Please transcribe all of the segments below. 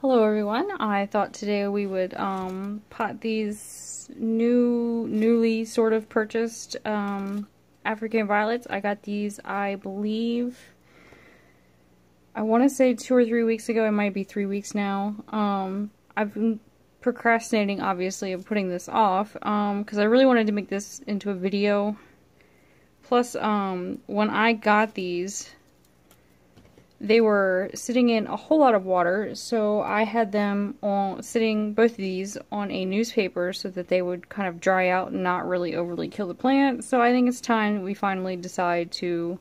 Hello everyone. I thought today we would pot these newly sort of purchased African violets. I got these, I believe, I want to say 2 or 3 weeks ago. It might be 3 weeks now. I've been procrastinating, obviously, of putting this off because I really wanted to make this into a video. Plus, when I got these, they were sitting in a whole lot of water, so I had them sitting, both of these, on a newspaper so that they would kind of dry out and not really overly kill the plant. So I think it's time we finally decide to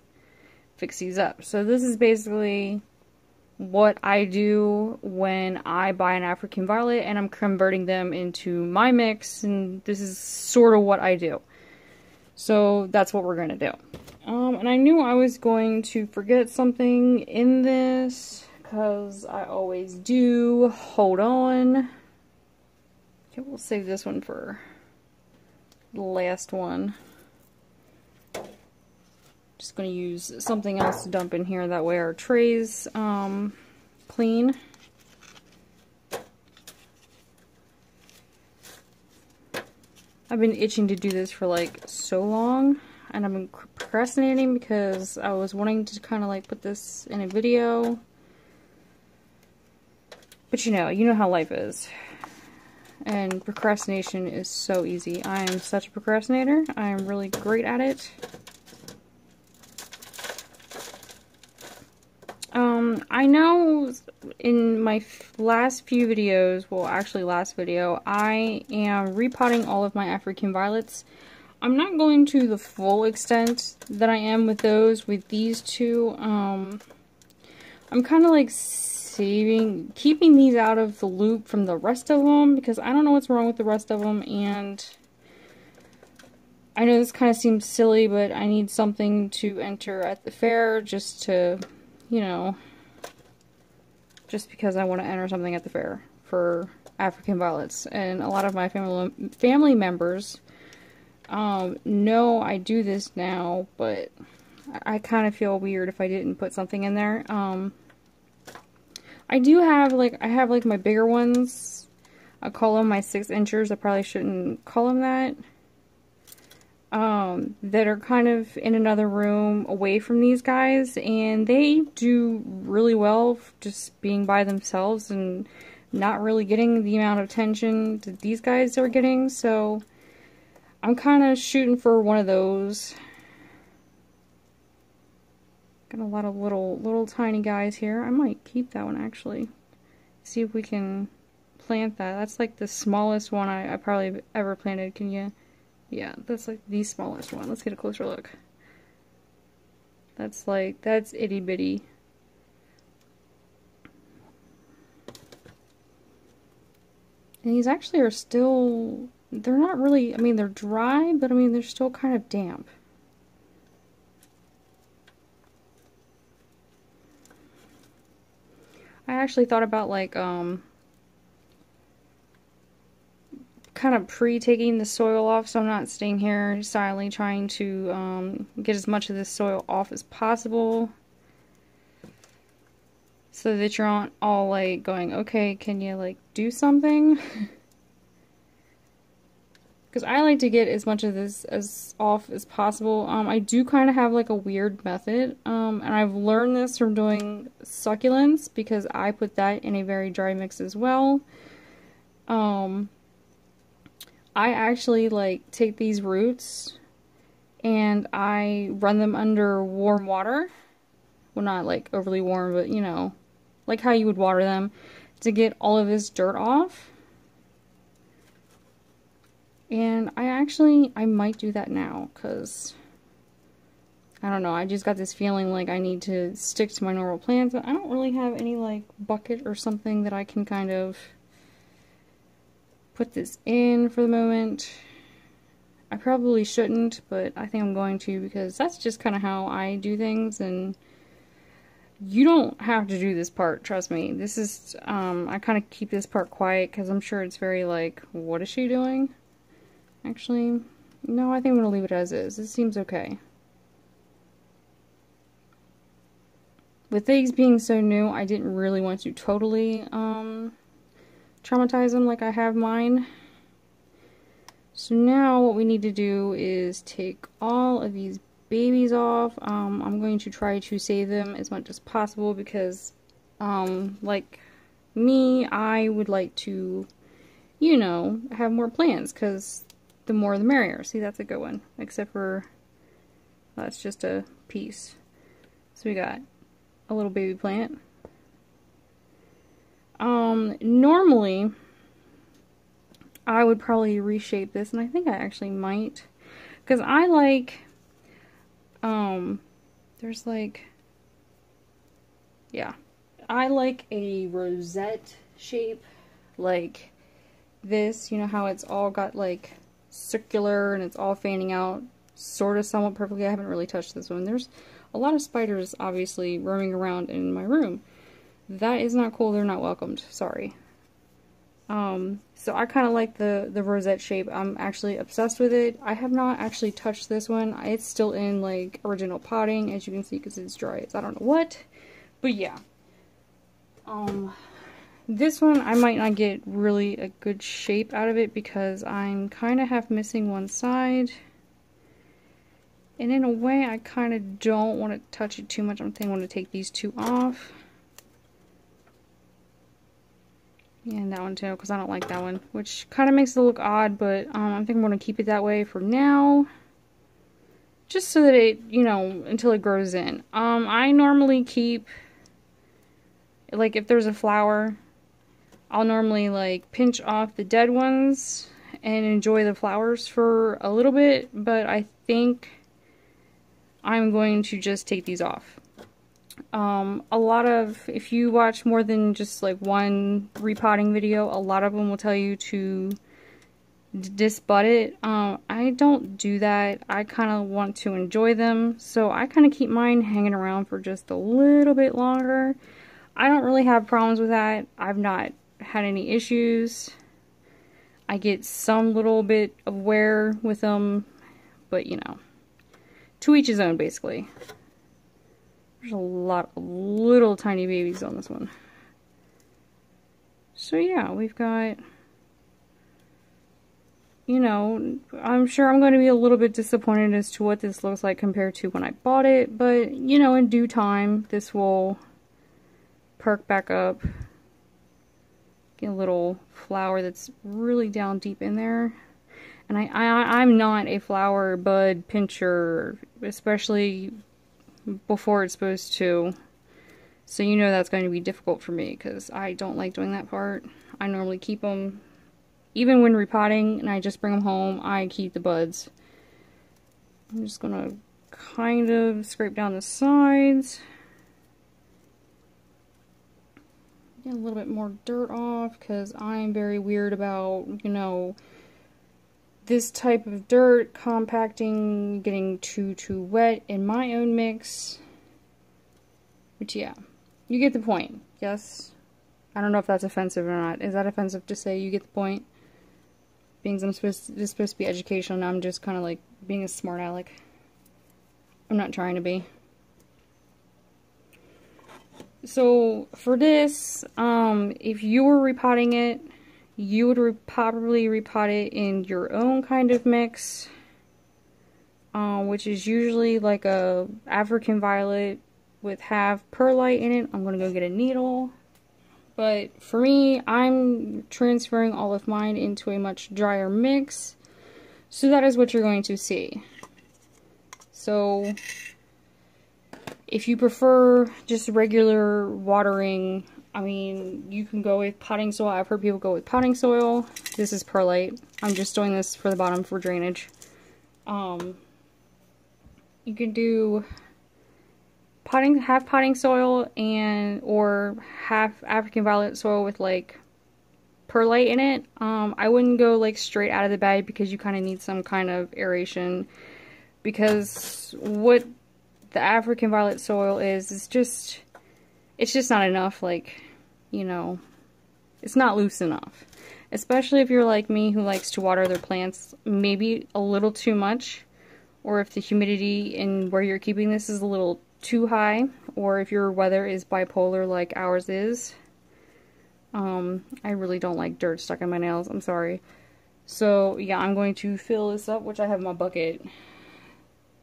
fix these up. So this is basically what I do when I buy an African violet and I'm converting them into my mix, and this is sort of what I do. So that's what we're going to do. And I knew I was going to forget something in this, because I always do. Hold on. Okay, we'll save this one for the last one. Just going to use something else to dump in here, that way our tray's clean. I've been itching to do this for like so long, and I've been procrastinating because I was wanting to kind of like put this in a video. But you know how life is. And procrastination is so easy. I am such a procrastinator. I am really great at it. I know in my last few videos, well actually last video, I am repotting all of my African violets. I'm not going to the full extent that I am with those, with these two. I'm kind of like keeping these out of the loop from the rest of them, because I don't know what's wrong with the rest of them, and I know this kind of seems silly, but I need something to enter at the fair just to, you know, just because I want to enter something at the fair for African violets. And a lot of my family members know I do this now, but I kind of feel weird if I didn't put something in there. I do have, I have my bigger ones. I call them my 6-inchers. I probably shouldn't call them that. That are kind of in another room away from these guys, and they do really well just being by themselves and not really getting the amount of attention that these guys are getting, so I'm kind of shooting for one of those. Got a lot of little tiny guys here. I might keep that one, actually. See if we can plant that. That's like the smallest one I probably ever planted. Can you... Yeah, that's like the smallest one. Let's get a closer look. That's itty bitty. And these actually are still, they're not really, I mean, they're dry, but I mean, they're still kind of damp. I actually thought about kind of pre-taking the soil off, so I'm not staying here silently trying to get as much of this soil off as possible, so that you're not all like going, okay, can you like do something? Because I like to get as much of this as off as possible. I do kind of have like a weird method, and I've learned this from doing succulents, because I put that in a very dry mix as well. I actually take these roots and I run them under warm water. Well, not like overly warm, but you know, like how you would water them, to get all of this dirt off. And I might do that now, because I don't know, I just got this feeling like I need to stick to my normal plants. I don't really have any bucket or something that I can kind of put this in for the moment. I probably shouldn't, but I think I'm going to, because that's just kind of how I do things, and you don't have to do this part, trust me. This is, I kind of keep this part quiet, because I'm sure it's very what is she doing? Actually, no, I think I'm going to leave it as is. It seems okay. with these being so new, I didn't really want to totally traumatize them like I have mine. So now what we need to do is take all of these babies off. I'm going to try to save them as much as possible because, like me, I would like to, you know, have more plants because the more the merrier. See, that's a good one. Except for, that's just a piece. So we got a little baby plant. Normally, I would probably reshape this, and I think I actually might. Because I like, there's like, yeah. I like a rosette shape, like this. You know how it's all got like circular and it's all fanning out, sort of somewhat perfectly. I haven't really touched this one. There's a lot of spiders obviously roaming around in my room. That is not cool. They're not welcomed. Sorry. So I kind of like the rosette shape. I'm actually obsessed with it. I have not actually touched this one. It's still in like original potting, as you can see, because it's dry. It's I don't know what, but yeah. This one I might not get really a good shape out of it because I'm kind of half missing one side. And in a way, I kind of don't want to touch it too much. I'm thinking I want to take these two off. Yeah, and that one too, because I don't like that one. Which kind of makes it look odd, but I think I'm going to keep it that way for now. Just so that it, you know, until it grows in. I normally keep, like, if there's a flower, I'll normally, like, pinch off the dead ones and enjoy the flowers for a little bit. But I think I'm going to just take these off. A lot of, if you watch more than just like one repotting video, a lot of them will tell you to disbud it. I don't do that. I kind of want to enjoy them, so I kind of keep mine hanging around for just a little bit longer. I don't really have problems with that. I've not had any issues. I get some little bit of wear with them, but you know, to each his own basically. There's a lot of little tiny babies on this one. So yeah, we've got, you know, I'm sure I'm going to be a little bit disappointed as to what this looks like compared to when I bought it, but you know, in due time, this will perk back up. Get a little flower that's really down deep in there. And I'm not a flower bud pincher, especially before it's supposed to, so you know that's going to be difficult for me because I don't like doing that part. I normally keep them, even when repotting, and I just bring them home, I keep the buds. I'm just gonna kind of scrape down the sides, get a little bit more dirt off because I'm very weird about, you know, this type of dirt compacting, getting too wet in my own mix. But yeah, you get the point. Yes, I don't know if that's offensive or not. Is that offensive to say you get the point? Being this is supposed to be educational, now I'm just kind of like being a smart aleck. I'm not trying to be. So for this, if you were repotting it, you would probably repot it in your own kind of mix, which is usually like a African violet with half perlite in it. I'm gonna go get a needle. But for me, I'm transferring all of mine into a much drier mix, so that is what you're going to see. So if you prefer just regular watering, I mean, you can go with potting soil. I've heard people go with potting soil. This is perlite. I'm just doing this for the bottom for drainage. You can do half potting soil or half African violet soil with like perlite in it. I wouldn't go like straight out of the bag because you kind of need some kind of aeration, because what the African violet soil is it's just not enough, like, you know, it's not loose enough. Especially if you're like me who likes to water their plants maybe a little too much, or if the humidity in where you're keeping this is a little too high, or if your weather is bipolar like ours is. I really don't like dirt stuck in my nails, I'm sorry. So yeah, I'm going to fill this up, which I have my bucket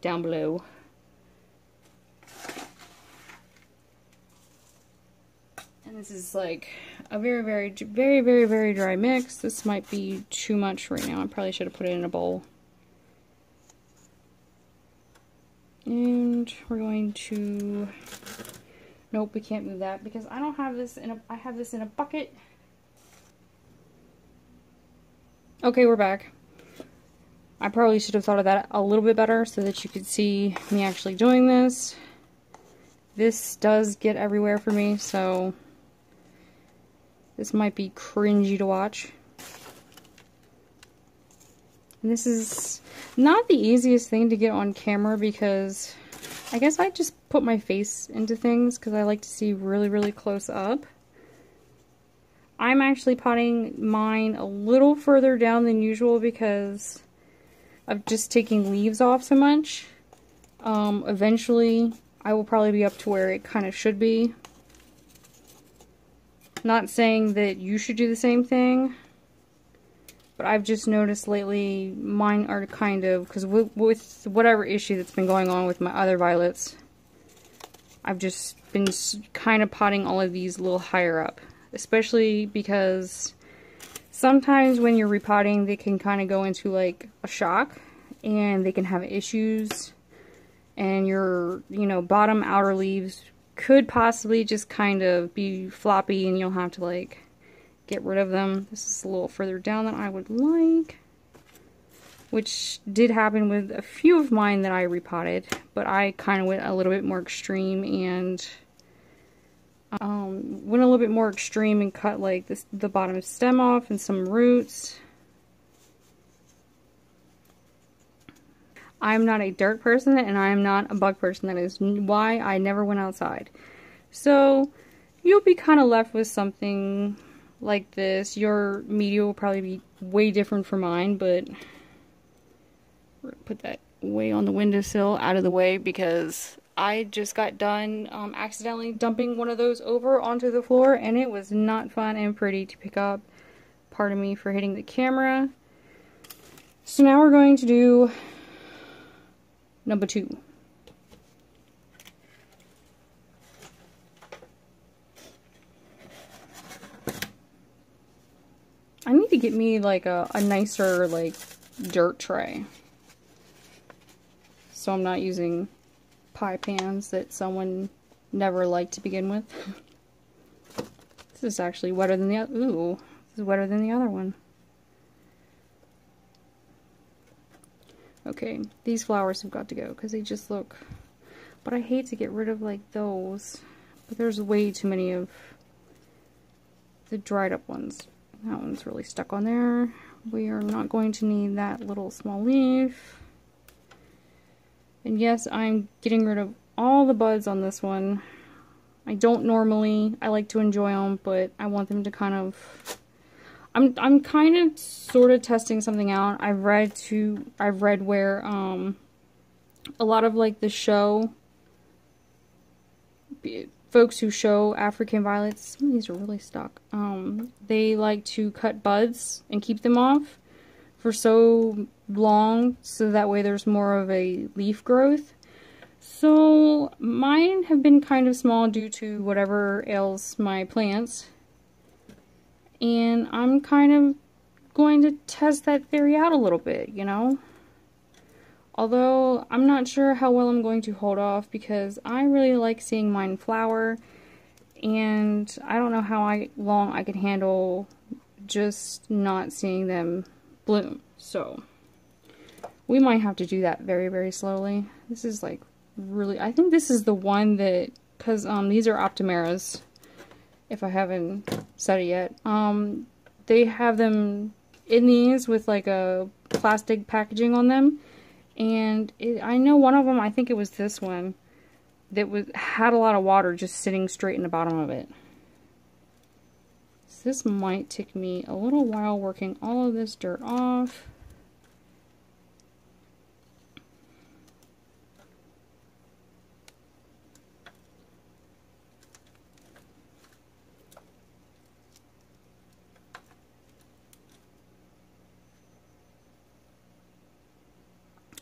down below. And this is like a very dry mix. This might be too much right now. I probably should have put it in a bowl. And we're going to, nope, we can't move that because I don't have this in a, I have this in a bucket. Okay, we're back. I probably should have thought of that a little bit better so that you could see me actually doing this. This does get everywhere for me, so this might be cringy to watch. And this is not the easiest thing to get on camera because I guess I just put my face into things because I like to see really close up. I'm actually potting mine a little further down than usual because of just taking leaves off so much. Eventually I will probably be up to where it kind of should be. Not saying that you should do the same thing, but I've just noticed lately mine are kind of, because with whatever issue that's been going on with my other violets, I've just been kind of potting all of these a little higher up. Especially because sometimes when you're repotting, they can kind of go into like a shock and they can have issues. And your, you know, bottom outer leaves could possibly just kind of be floppy and you'll have to like get rid of them. This is a little further down than I would like, which did happen with a few of mine that I repotted, but I kind of went a little bit more extreme and cut like this, the bottom stem off and some roots. I'm not a dirt person and I'm not a bug person. That is why I never went outside. So you'll be kind of left with something like this. Your media will probably be way different from mine, but we're gonna put that way on the windowsill out of the way because I just got done accidentally dumping one of those over onto the floor and it was not fun and pretty to pick up. Pardon me for hitting the camera. So now we're going to do number 2. I need to get me like a nicer like dirt tray. So I'm not using pie pans that someone never liked to begin with. This is actually wetter than the other. Ooh, this is wetter than the other one. Okay, these flowers have got to go because they just look, but I hate to get rid of like those, but there's way too many of the dried up ones. That one's really stuck on there. We are not going to need that little small leaf. And yes, I'm getting rid of all the buds on this one. I don't normally, I like to enjoy them, but I want them to kind of, I'm kind of sort of testing something out. I've read where a lot of like the folks who show African violets, some of these are really stuck. They like to cut buds and keep them off for so long so that way there's more of a leaf growth. So mine have been kind of small due to whatever ails my plants. And I'm kind of going to test that theory out a little bit, you know? Although I'm not sure how well I'm going to hold off because I really like seeing mine flower. And I don't know how long I can handle just not seeing them bloom. So we might have to do that very slowly. This is like really, I think this is the one that, because these are Optimeras, if I haven't said it yet. They have them in these with like a plastic packaging on them, and I know one of them, I think it was this one, that had a lot of water just sitting straight in the bottom of it. So this might take me a little while working all of this dirt off.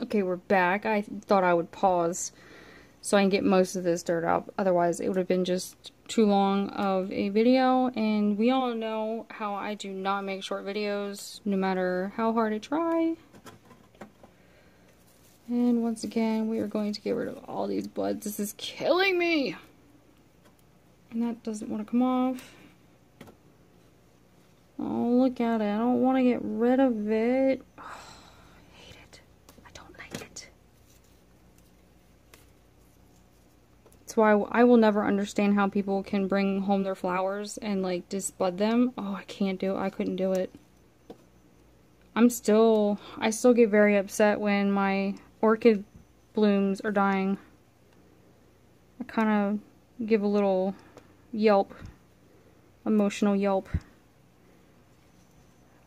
Okay, we're back. I thought I would pause so I can get most of this dirt out. Otherwise, it would have been just too long of a video. And we all know how I do not make short videos, no matter how hard I try. And once again, we are going to get rid of all these buds. This is killing me! And that doesn't want to come off. Oh, look at it. I don't want to get rid of it. Oh, I hate it. I don't like it. That's why I will never understand how people can bring home their flowers and like disbud them. Oh, I can't do it. I couldn't do it. I still get very upset when my orchid blooms are dying. I kind of give a little yelp. Emotional yelp.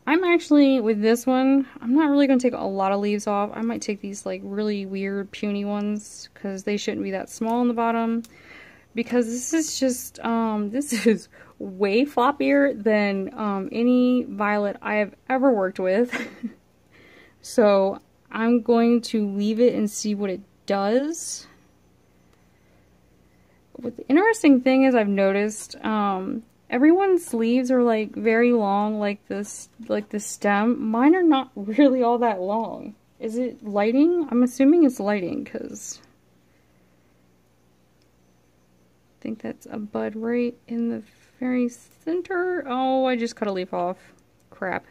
I'm actually, with this one, I'm not really going to take a lot of leaves off. I might take these like really weird puny ones because they shouldn't be that small on the bottom. Because this is just, this is way floppier than any violet I have ever worked with. So I'm going to leave it and see what it does. What the interesting thing is I've noticed, everyone's leaves are like very long, like this, like the stem. Mine are not really all that long. Is it lighting? I'm assuming it's lighting because I think that's a bud right in the very center. Oh, I just cut a leaf off. Crap.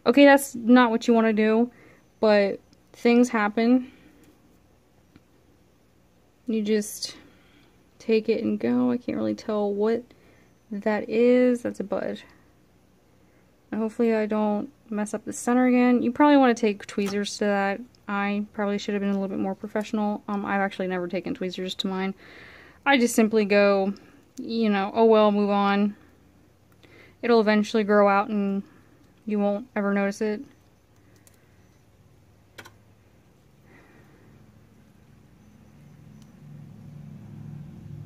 Okay, that's not what you want to do, but things happen. You just take it and go. I can't really tell what that is. That's a bud. And hopefully I don't mess up the center again. You probably want to take tweezers to that. I probably should have been a little bit more professional. I've actually never taken tweezers to mine. I just simply go, you know, oh well, move on. It'll eventually grow out and you won't ever notice it.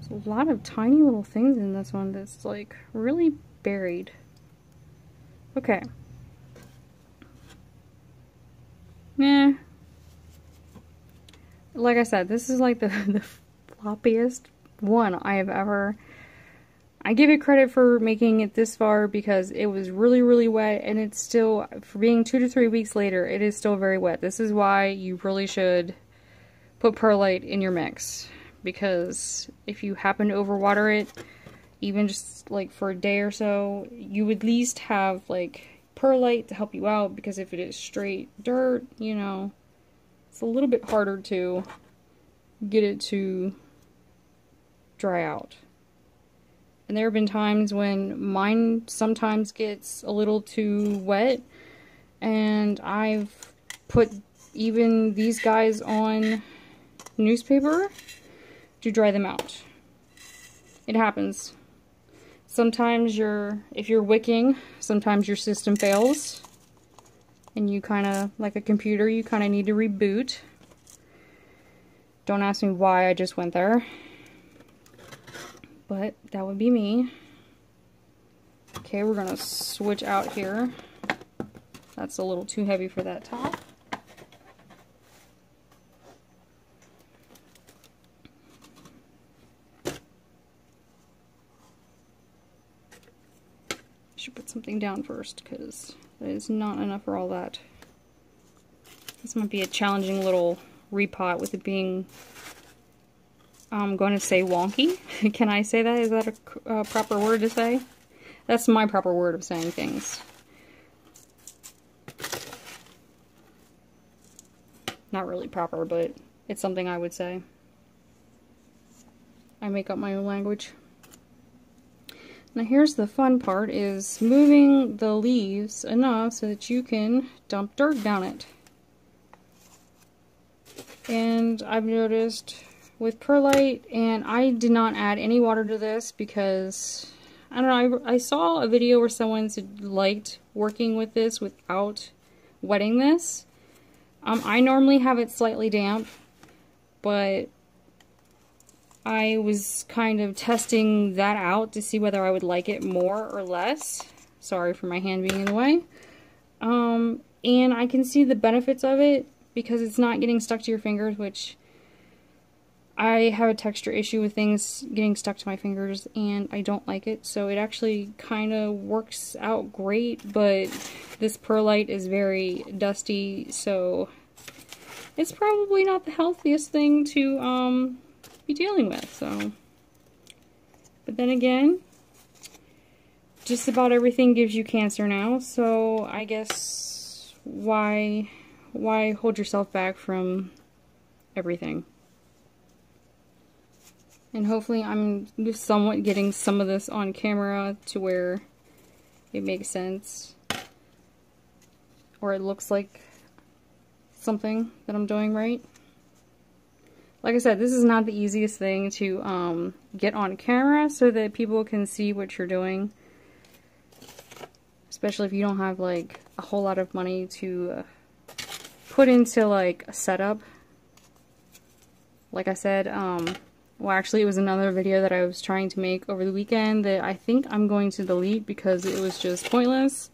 There's a lot of tiny little things in this one that's like really buried. Okay. Nah. Like I said, this is like the floppiest one I have ever. I give it credit for making it this far because it was really, really wet, and it's still, for being 2 to 3 weeks later, it is still very wet. This is why you really should put perlite in your mix, because if you happen to overwater it, even just like for a day or so, you would at least have like perlite to help you out, because if it is straight dirt, you know, it's a little bit harder to get it to dry out. And there have been times when mine sometimes gets a little too wet, and I've put even these guys on newspaper to dry them out. It happens. Sometimes if you're wicking, sometimes your system fails, and you kind of, like a computer, you kind of need to reboot. Don't ask me why I just went there. But that would be me. Okay, we're gonna switch out here. That's a little too heavy for that top. Should put something down first, because that is not enough for all that. This might be a challenging little repot with it being, I'm going to say wonky. Can I say that? Is that a proper word to say? That's my proper word of saying things. Not really proper, but it's something I would say. I make up my own language. Now here's the fun part, is moving the leaves enough so that you can dump dirt down it. And I've noticed with perlite, and I did not add any water to this because, I don't know, I saw a video where someone said liked working with this without wetting this. I normally have it slightly damp, but I was kind of testing that out to see whether I would like it more or less. Sorry for my hand being in the way. And I can see the benefits of it, because it's not getting stuck to your fingers, which I have a texture issue with things getting stuck to my fingers, and I don't like it, so it actually kind of works out great, but this perlite is very dusty, so it's probably not the healthiest thing to be dealing with, so. But then again, just about everything gives you cancer now, so I guess why hold yourself back from everything? And hopefully I'm just somewhat getting some of this on camera to where it makes sense. Or it looks like something that I'm doing right. Like I said, this is not the easiest thing to get on camera so that people can see what you're doing. Especially if you don't have like a whole lot of money to put into like a setup. Like I said, well, actually, it was another video that I was trying to make over the weekend that I think I'm going to delete because it was just pointless.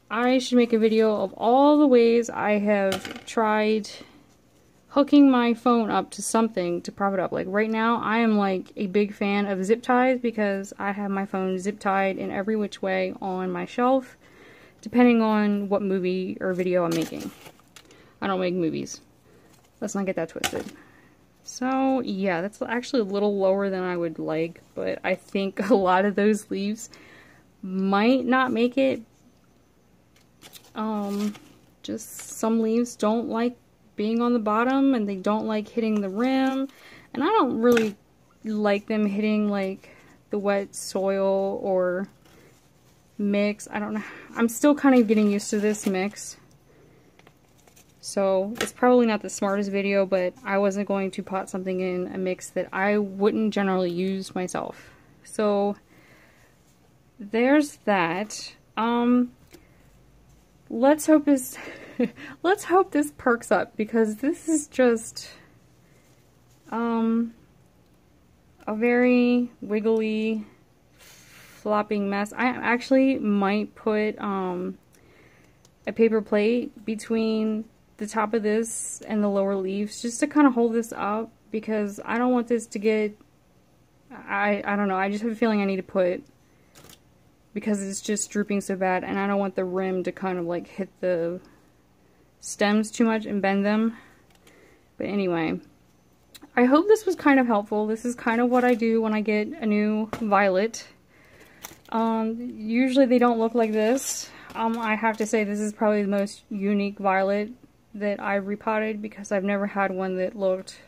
I should make a video of all the ways I have tried hooking my phone up to something to prop it up. Like right now, I am like a big fan of zip ties because I have my phone zip tied in every which way on my shelf, depending on what movie or video I'm making. I don't make movies. Let's not get that twisted. So, yeah, that's actually a little lower than I would like, but I think a lot of those leaves might not make it. Just some leaves don't like being on the bottom, and they don't like hitting the rim, and I don't really like them hitting, like, the wet soil or mix. I don't know. I'm still kind of getting used to this mix. So, it's probably not the smartest video, but I wasn't going to pot something in a mix that I wouldn't generally use myself. So, there's that. Let's hope this perks up, because this is just a very wiggly, flopping mess. I actually might put a paper plate between the top of this and the lower leaves just to kind of hold this up, because I don't want this to get, I don't know, I just have a feeling I need to put, because it's just drooping so bad, and I don't want the rim to kind of like hit the stems too much and bend them. But anyway, I hope this was kind of helpful. This is kind of what I do when I get a new violet. Usually they don't look like this. I have to say this is probably the most unique violet that I've repotted, because I've never had one that looked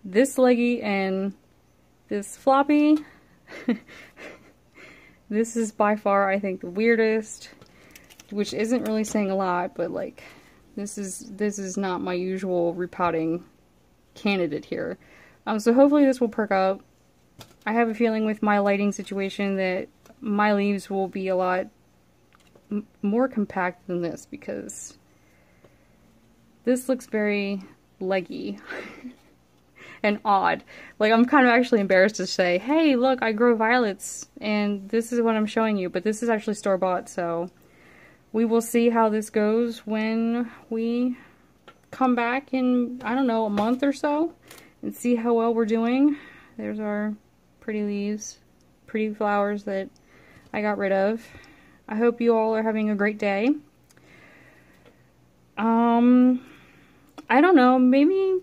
this leggy and this floppy. This is by far, I think, the weirdest, which isn't really saying a lot, but like, this is not my usual repotting candidate here. So hopefully this will perk up. I have a feeling with my lighting situation that my leaves will be a lot more compact than this, because this looks very leggy and odd. Like, I'm kind of actually embarrassed to say, hey, look, I grow violets, and this is what I'm showing you, but this is actually store-bought, so we will see how this goes when we come back in, I don't know, a month or so, and see how well we're doing. There's our pretty leaves, pretty flowers that I got rid of. I hope you all are having a great day. I don't know, maybe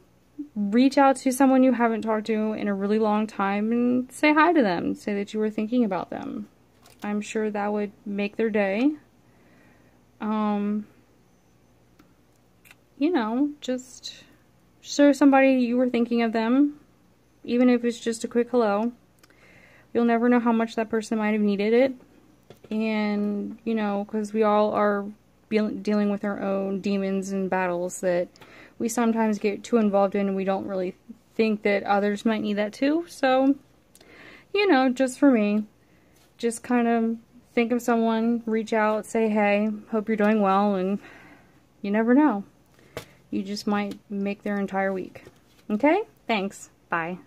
reach out to someone you haven't talked to in a really long time and say hi to them. Say that you were thinking about them. I'm sure that would make their day. You know, just show somebody you were thinking of them, even if it's just a quick hello. You'll never know how much that person might have needed it. And, you know, because we all are dealing with our own demons and battles that we sometimes get too involved in, and we don't really think that others might need that too. So, you know, just for me, just kind of think of someone, reach out, say hey, hope you're doing well, and you never know. You just might make their entire week. Okay? Thanks. Bye.